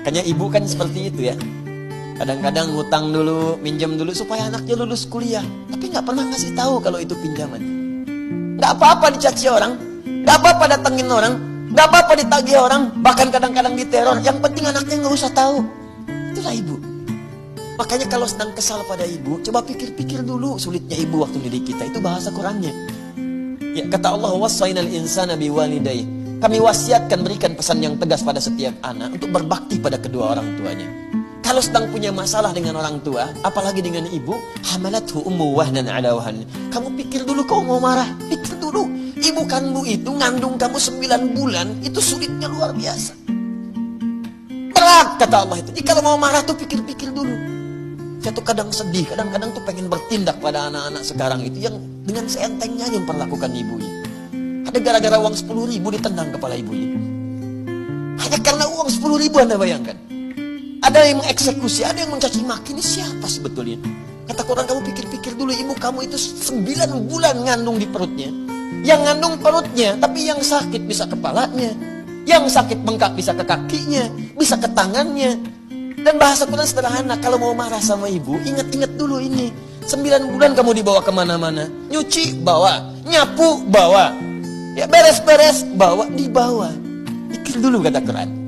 Makanya ibu kan seperti itu ya. Kadang-kadang ngutang dulu, minjam dulu supaya anaknya lulus kuliah. Tapi nggak pernah ngasih tahu kalau itu pinjaman. Nggak apa-apa dicaci orang, nggak apa-apa datengin orang, nggak apa-apa ditagih orang, bahkan kadang-kadang diteror. Yang penting anaknya nggak usah tahu. Itulah ibu. Makanya kalau sedang kesal pada ibu, coba pikir-pikir dulu sulitnya ibu waktu didik kita. Itu bahasa Qurannya. Ya, kata Allah, wassainal insana biwalidayhi. Kami wasiatkan, berikan pesan yang tegas pada setiap anak untuk berbakti pada kedua orang tuanya. Kalau sedang punya masalah dengan orang tua, apalagi dengan ibu, hamalathu ummu wahnan ala wahn. Kamu pikir dulu kau mau marah, pikir dulu. Ibu kandung itu ngandung kamu 9 bulan, itu sulitnya luar biasa. Berat kata Allah itu. Jadi kalau mau marah tuh pikir-pikir dulu. Saya tuh kadang sedih, kadang-kadang tuh pengen bertindak pada anak-anak sekarang itu yang dengan seentengnya yang memperlakukan ibunya. Ada gara-gara uang 10.000 ditendang kepala ibunya. Hanya karena uang 10.000 Anda bayangkan. Ada yang mengeksekusi, ada yang mencaci maki. Ini siapa sebetulnya? Kata Quran, kamu pikir-pikir dulu. Ibu kamu itu 9 bulan ngandung di perutnya. Yang ngandung perutnya, tapi yang sakit bisa kepalanya. Yang sakit bengkak bisa ke kakinya, bisa ke tangannya. Dan bahasa Quran sederhana, kalau mau marah sama ibu, ingat-ingat dulu ini. 9 bulan kamu dibawa kemana-mana. Nyuci, bawa. Nyapu, bawa. Ya beres-beres, bawa, dibawa. Pikir dulu kata Quran.